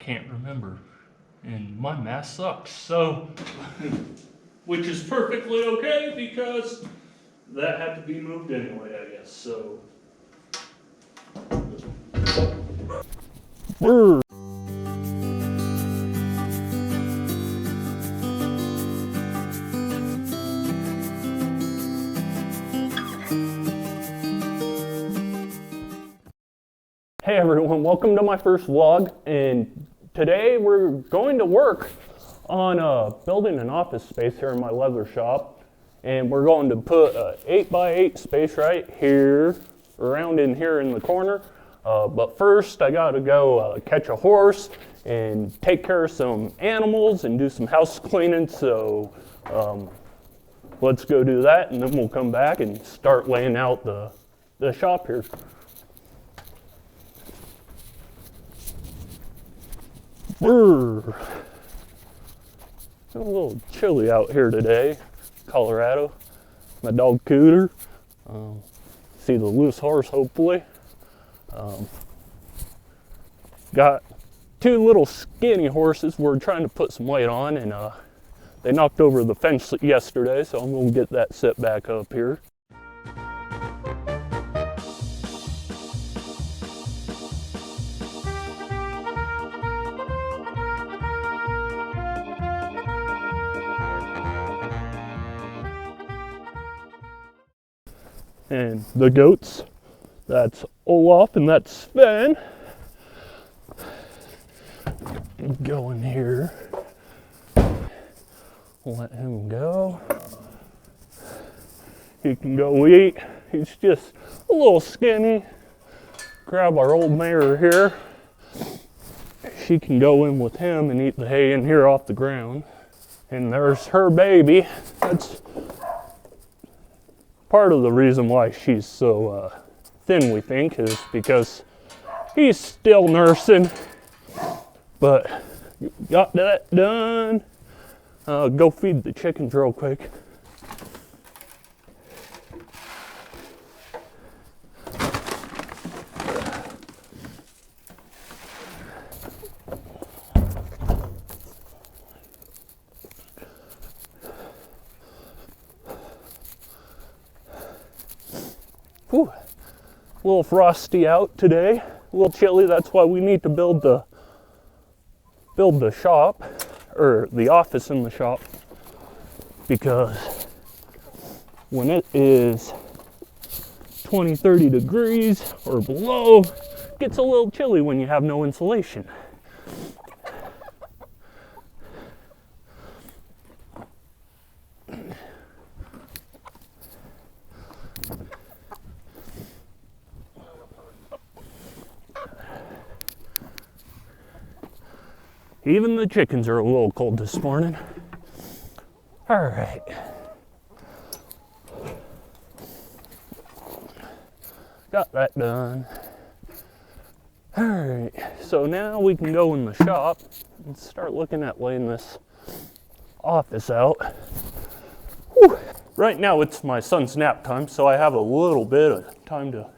can't remember. And my math sucks, so, which is perfectly okay because that had to be moved anyway, I guess, so. Brr. Hey everyone, welcome to my first vlog, and today we're going to work on building an office space here in my leather shop, and we're going to put an 8x8 space right here, around in here in the corner, but first I gotta go catch a horse and take care of some animals and do some house cleaning, so let's go do that, and then we'll come back and start laying out the shop here. Brr. It's a little chilly out here today, Colorado. My dog Cooter. See the loose horse, hopefully. Got two little skinny horses we're trying to put some weight on, and they knocked over the fence yesterday, so I'm gonna get that set back up here. And the goats, that's Olaf and that's Sven. Go in here, let him go. He can go eat. He's just a little skinny. Grab our old mare here. She can go in with him and eat the hay in here off the ground. And there's her baby. That's part of the reason why she's so thin, we think, is because he's still nursing. But got that done. Go feed the chickens real quick. Whew. A little frosty out today, a little chilly. That's why we need to build the shop, or the office in the shop, because when it is 20-30 degrees or below, it gets a little chilly when you have no insulation. Even the chickens are a little cold this morning. All right. Got that done. All right, so now we can go in the shop and start looking at laying this office out. Whew. Right now it's my son's nap time, so I have a little bit of time to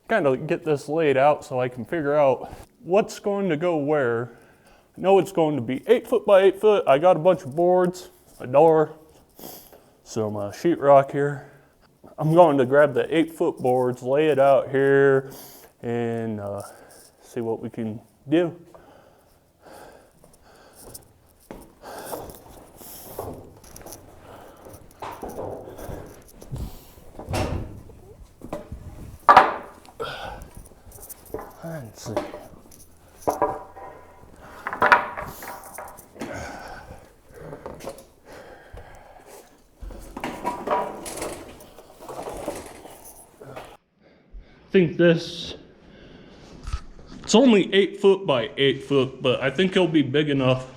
kind of get this laid out so I can figure out what's going to go where. I know it's going to be 8 foot by 8 foot. I got a bunch of boards, a door, some sheetrock here. I'm going to grab the 8 foot boards, lay it out here, and see what we can do. Let's see. I think it's only 8 foot by 8 foot, but I think it'll be big enough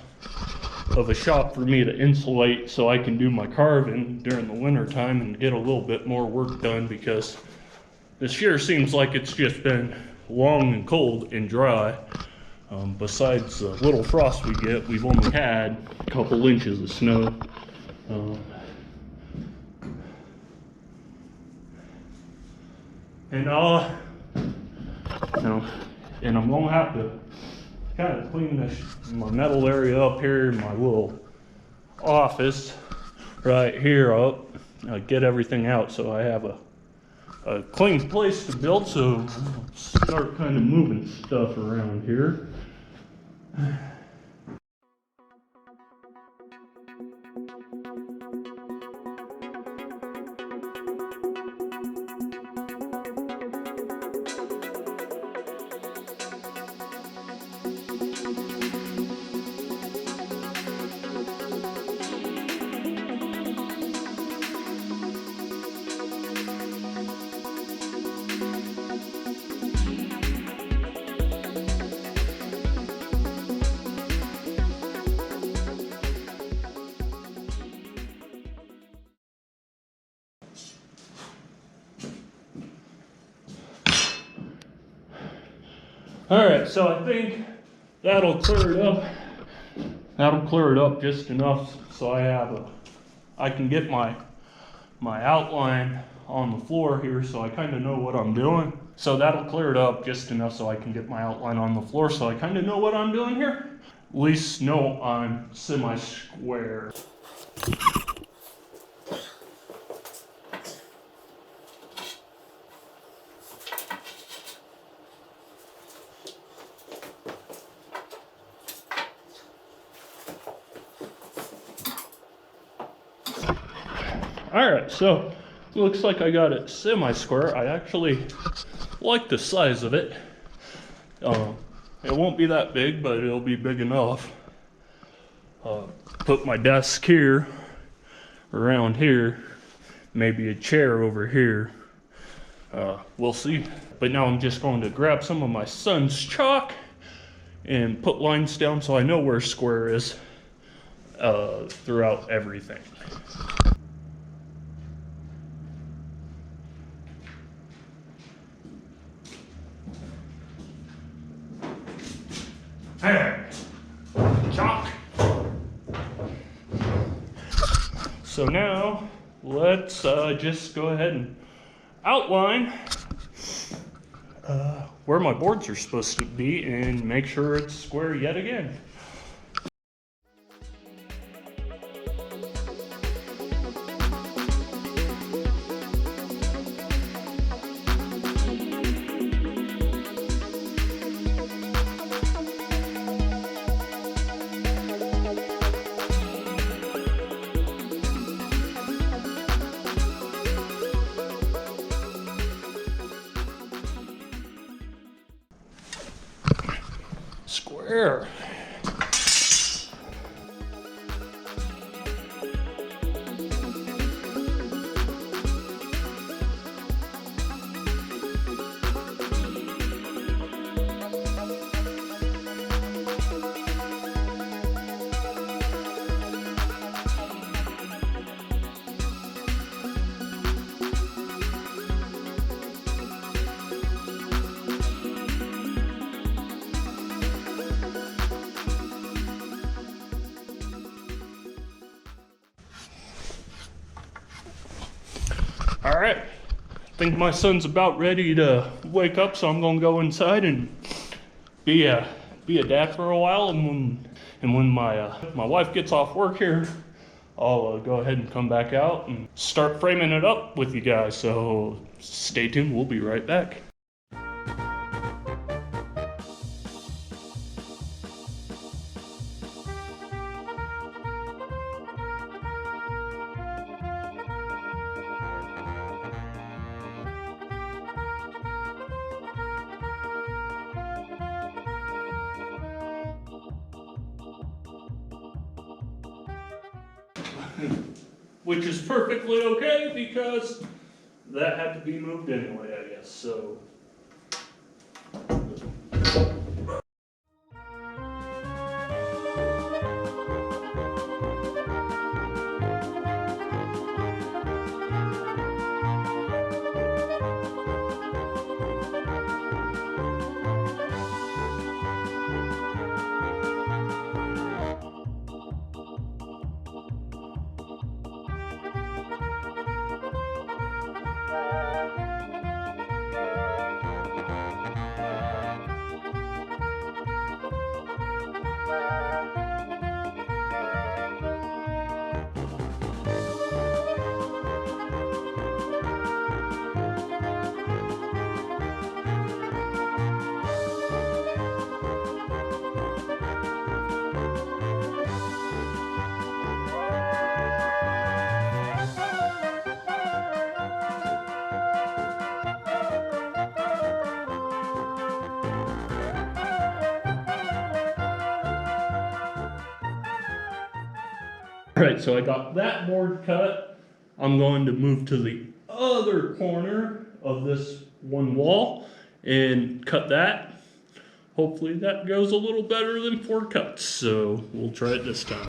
of a shop for me to insulate so I can do my carving during the winter time and get a little bit more work done, because this year seems like it's just been long and cold and dry. Besides the little frost we get, we've only had a couple inches of snow. And I'm gonna have to kind of clean my metal area up here, my little office right here up, get everything out so I have a clean place to build. So I'll start kind of moving stuff around here. All right, so I think that'll clear it up. That'll clear it up just enough so I can get my outline on the floor here, so I kind of know what I'm doing. So that'll clear it up just enough so I can get my outline on the floor, so I kind of know what I'm doing here. At least know I'm semi-square. All right, so it looks like I got it semi-square. I actually like the size of it. It won't be that big, but it'll be big enough. Put my desk here, around here, maybe a chair over here. We'll see. But now I'm just going to grab some of my son's chalk and put lines down so I know where square is throughout everything. Hey, chalk. So now let's just go ahead and outline where my boards are supposed to be and make sure it's square yet again. Square. All right, I think my son's about ready to wake up, so I'm gonna go inside and be a dad for a while, and when my wife gets off work here, I'll go ahead and come back out and start framing it up with you guys. So stay tuned, we'll be right back. Which is perfectly okay because that had to be moved anyway, I guess. So Alright, so I got that board cut. I'm going to move to the other corner of this one wall and cut that. Hopefully that goes a little better than 4 cuts, so we'll try it this time.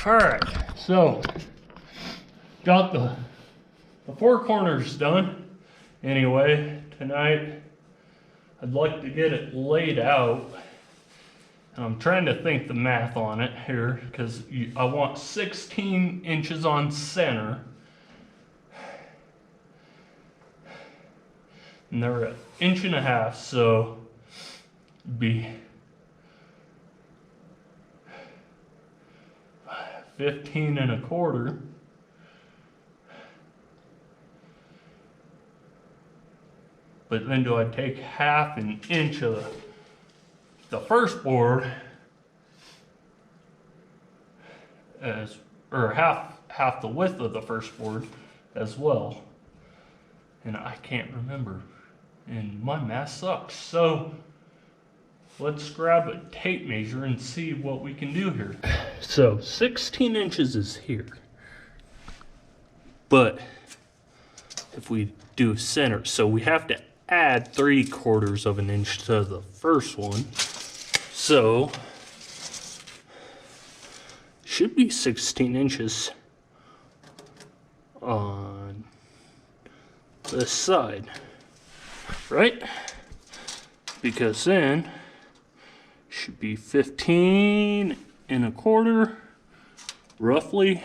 Alright, so got the 4 corners done. Anyway, tonight I'd like to get it laid out. And I'm trying to think the math on it here because I want 16 inches on center. And they're an inch and a half, so it'd be 15 and a quarter. But then do I take half an inch of the first board as, or half the width of the first board as well? And I can't remember, and my math sucks. So let's grab a tape measure and see what we can do here. So 16 inches is here. But if we do center, so we have to add 3/4 of an inch to the first one. So should be 16 inches on this side, right? Because then should be 15 and a quarter, roughly.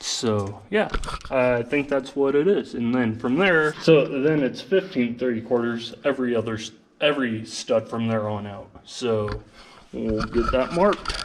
So yeah, I think that's what it is. And then from there, so then it's 15 3/4 every stud from there on out. So we'll get that marked.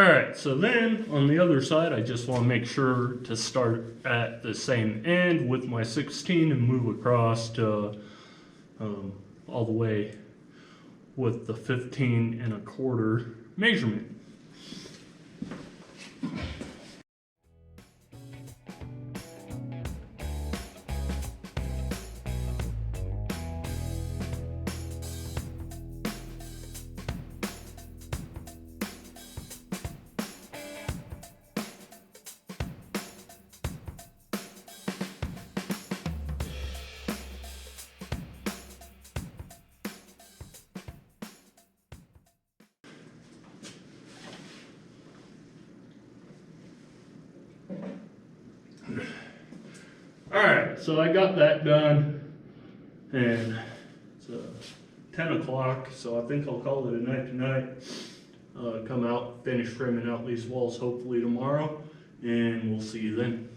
Alright, so then on the other side, I just want to make sure to start at the same end with my 16 and move across to all the way with the 15 1/4 measurement. Alright, so I got that done, and it's 10 o'clock, so I think I'll call it a night tonight. Come out, finish framing out these walls hopefully tomorrow, and we'll see you then.